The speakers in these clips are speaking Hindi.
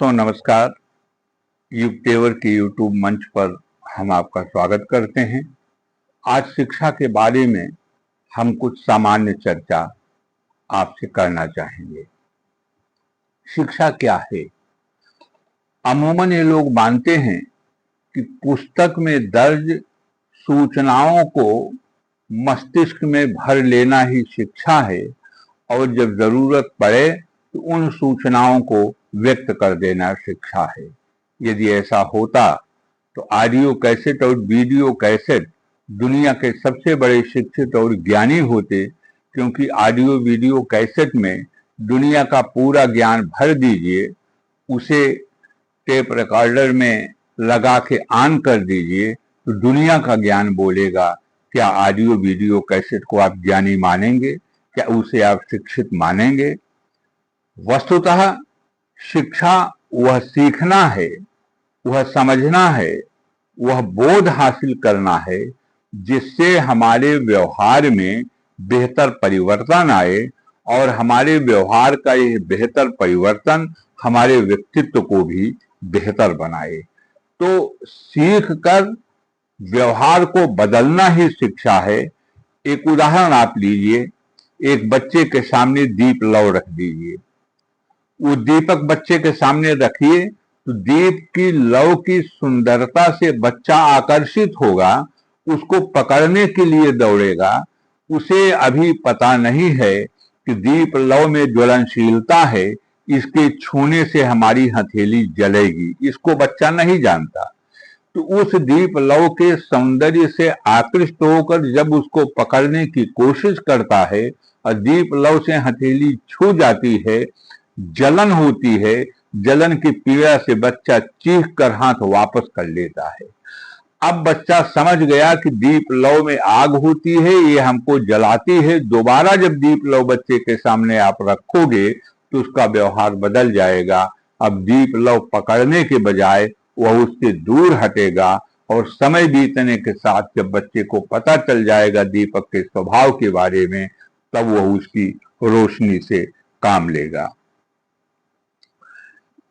दोस्तों नमस्कार। युगतेवर के यूट्यूब मंच पर हम आपका स्वागत करते हैं। आज शिक्षा के बारे में हम कुछ सामान्य चर्चा आपसे करना चाहेंगे। शिक्षा क्या है? अमूमन ये लोग मानते हैं कि पुस्तक में दर्ज सूचनाओं को मस्तिष्क में भर लेना ही शिक्षा है और जब जरूरत पड़े तो उन सूचनाओं को व्यक्त कर देना शिक्षा है। यदि ऐसा होता तो ऑडियो कैसेट और वीडियो कैसेट दुनिया के सबसे बड़े शिक्षित और ज्ञानी होते, क्योंकि ऑडियो वीडियो कैसेट में दुनिया का पूरा ज्ञान भर दीजिए, उसे टेप रिकॉर्डर में लगा के ऑन कर दीजिए तो दुनिया का ज्ञान बोलेगा। क्या ऑडियो वीडियो कैसेट को आप ज्ञानी मानेंगे? क्या उसे आप शिक्षित मानेंगे? वस्तुतः शिक्षा वह सीखना है, वह समझना है, वह बोध हासिल करना है जिससे हमारे व्यवहार में बेहतर परिवर्तन आए और हमारे व्यवहार का यह बेहतर परिवर्तन हमारे व्यक्तित्व को भी बेहतर बनाए। तो सीख कर व्यवहार को बदलना ही शिक्षा है। एक उदाहरण आप लीजिए, एक बच्चे के सामने दीप लौ रख दीजिए, वो दीपक बच्चे के सामने रखिए तो दीप की लौ की सुंदरता से बच्चा आकर्षित होगा, उसको पकड़ने के लिए दौड़ेगा। उसे अभी पता नहीं है कि दीप लौ में ज्वलनशीलता है, इसके छूने से हमारी हथेली जलेगी, इसको बच्चा नहीं जानता। तो उस दीप लौ के सौंदर्य से आकृष्ट होकर जब उसको पकड़ने की कोशिश करता है और दीप लौ से हथेली छू जाती है, जलन होती है, जलन की पीड़ा से बच्चा चीख कर हाथ वापस कर लेता है। अब बच्चा समझ गया कि दीप लौ में आग होती है, ये हमको जलाती है। दोबारा जब दीप लौ बच्चे के सामने आप रखोगे तो उसका व्यवहार बदल जाएगा। अब दीप लौ पकड़ने के बजाय वह उससे दूर हटेगा और समय बीतने के साथ जब बच्चे को पता चल जाएगा दीपक के स्वभाव के बारे में, तब वह उसकी रोशनी से काम लेगा।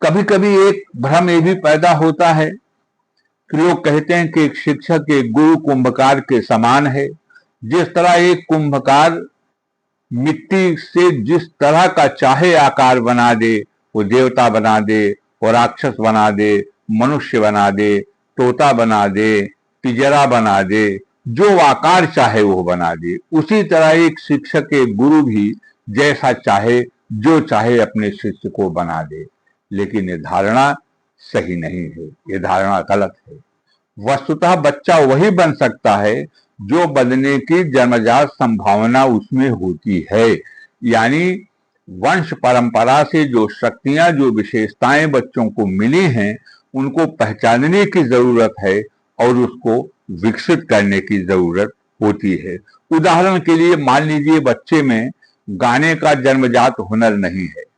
कभी कभी एक भ्रम ये भी पैदा होता है कि लोग कहते हैं कि एक शिक्षक एक गुरु कुंभकार के समान है। जिस तरह एक कुंभकार मिट्टी से जिस तरह का चाहे आकार बना दे, वो देवता बना दे, वो राक्षस बना दे, मनुष्य बना दे, तोता बना दे, पिंजरा बना दे, जो आकार चाहे वो बना दे, उसी तरह एक शिक्षक एक गुरु भी जैसा चाहे जो चाहे अपने शिष्य को बना दे। लेकिन ये धारणा सही नहीं है, ये धारणा गलत है। वस्तुतः बच्चा वही बन सकता है जो बनने की जन्मजात संभावना उसमें होती है। यानी वंश परंपरा से जो शक्तियां, जो विशेषताएं बच्चों को मिली हैं, उनको पहचानने की जरूरत है और उसको विकसित करने की जरूरत होती है। उदाहरण के लिए मान लीजिए बच्चे में गाने का जन्मजात हुनर नहीं है।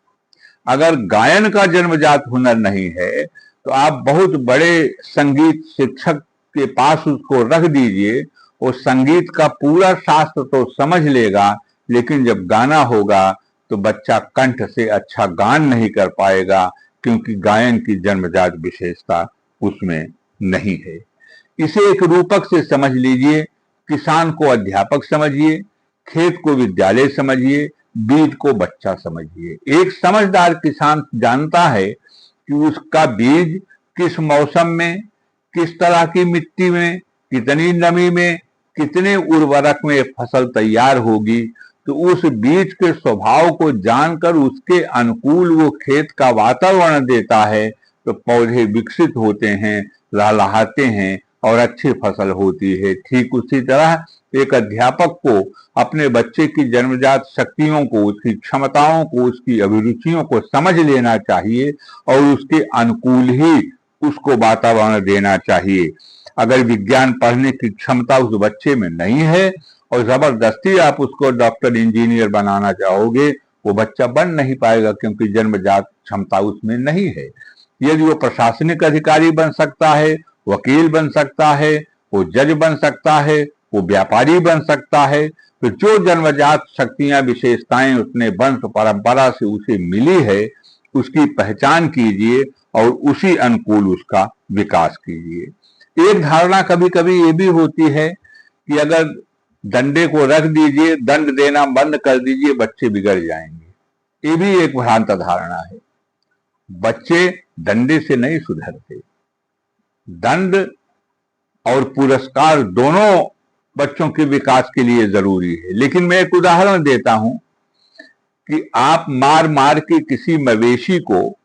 अगर गायन का जन्मजात हुनर नहीं है तो आप बहुत बड़े संगीत शिक्षक के पास उसको रख दीजिए, वो संगीत का पूरा शास्त्र तो समझ लेगा, लेकिन जब गाना होगा तो बच्चा कंठ से अच्छा गान नहीं कर पाएगा, क्योंकि गायन की जन्मजात विशेषता उसमें नहीं है। इसे एक रूपक से समझ लीजिए, किसान को अध्यापक समझिए, खेत को विद्यालय समझिए, बीज को बच्चा समझिए। एक समझदार किसान जानता है कि उसका बीज किस मौसम में, किस तरह की मिट्टी में, कितनी नमी में, कितने उर्वरक में फसल तैयार होगी। तो उस बीज के स्वभाव को जानकर उसके अनुकूल वो खेत का वातावरण देता है तो पौधे विकसित होते हैं, लहलहाते हैं और अच्छी फसल होती है। ठीक उसी तरह एक अध्यापक को अपने बच्चे की जन्मजात शक्तियों को, उसकी क्षमताओं को, उसकी अभिरुचियों को समझ लेना चाहिए और उसके अनुकूल ही उसको वातावरण देना चाहिए। अगर विज्ञान पढ़ने की क्षमता उस बच्चे में नहीं है और जबरदस्ती आप उसको डॉक्टर इंजीनियर बनाना चाहोगे, वो बच्चा बन नहीं पाएगा, क्योंकि जन्मजात क्षमता उसमें नहीं है। यदि वो प्रशासनिक अधिकारी बन सकता है, वकील बन सकता है, वो जज बन सकता है, वो व्यापारी बन सकता है, तो जो जन्मजात शक्तियां, विशेषताएं उसने वंश परंपरा से उसे मिली है, उसकी पहचान कीजिए और उसी अनुकूल उसका विकास कीजिए। एक धारणा कभी कभी ये भी होती है कि अगर डंडे को रख दीजिए, दंड देना बंद कर दीजिए, बच्चे बिगड़ जाएंगे। ये भी एक भ्रांत धारणा है। बच्चे डंडे से नहीं सुधरते। दंड और पुरस्कार दोनों बच्चों के विकास के लिए जरूरी है। लेकिन मैं एक उदाहरण देता हूं कि आप मार मार के किसी मवेशी को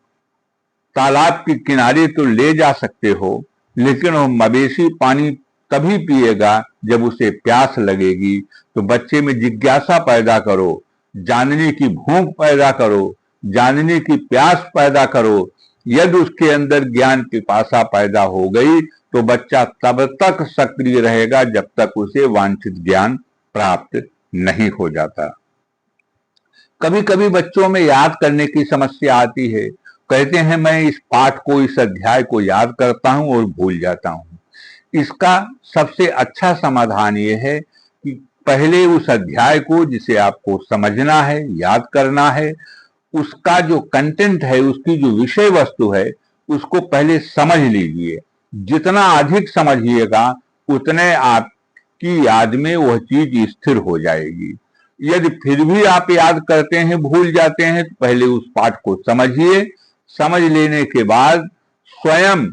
तालाब के किनारे तो ले जा सकते हो, लेकिन वो मवेशी पानी तभी पिएगा जब उसे प्यास लगेगी। तो बच्चे में जिज्ञासा पैदा करो, जानने की भूख पैदा करो, जानने की प्यास पैदा करो। यदि उसके अंदर ज्ञान पिपासा पैदा हो गई तो बच्चा तब तक सक्रिय रहेगा जब तक उसे वांछित ज्ञान प्राप्त नहीं हो जाता। कभी कभी बच्चों में याद करने की समस्या आती है। कहते हैं मैं इस पाठ को, इस अध्याय को याद करता हूं और भूल जाता हूं। इसका सबसे अच्छा समाधान यह है कि पहले उस अध्याय को, जिसे आपको समझना है, याद करना है, उसका जो कंटेंट है, उसकी जो विषय वस्तु है, उसको पहले समझ लीजिए। जितना अधिक समझिएगा उतने आपकी याद में वह चीज स्थिर हो जाएगी। यदि फिर भी आप याद करते हैं, भूल जाते हैं, तो पहले उस पाठ को समझिए। समझ लेने के बाद स्वयं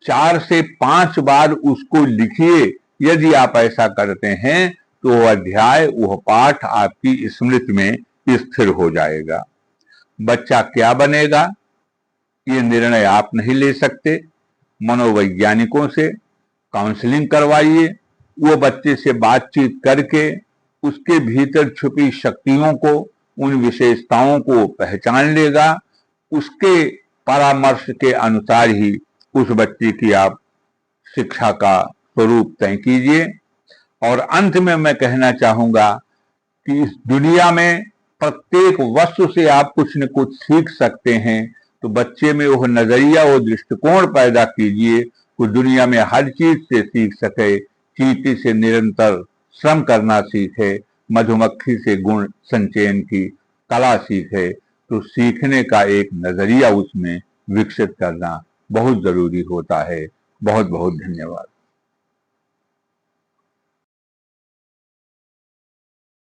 4 से 5 बार उसको लिखिए। यदि आप ऐसा करते हैं तो वह अध्याय, वह पाठ आपकी स्मृति में स्थिर हो जाएगा। बच्चा क्या बनेगा ये निर्णय आप नहीं ले सकते। मनोवैज्ञानिकों से काउंसलिंग करवाइए। वो बच्चे से बातचीत करके उसके भीतर छुपी शक्तियों को, उन विशेषताओं को पहचान लेगा। उसके परामर्श के अनुसार ही उस बच्चे की आप शिक्षा का स्वरूप तय कीजिए। और अंत में मैं कहना चाहूंगा कि इस दुनिया में प्रत्येक वस्तु से आप कुछ न कुछ सीख सकते हैं। तो बच्चे में वो नजरिया, वो दृष्टिकोण पैदा कीजिए, वो दुनिया में हर चीज से सीख सके। चींटी से निरंतर श्रम करना सीखे, मधुमक्खी से गुण संचयन की कला सीखे। तो सीखने का एक नजरिया उसमें विकसित करना बहुत जरूरी होता है। बहुत बहुत धन्यवाद।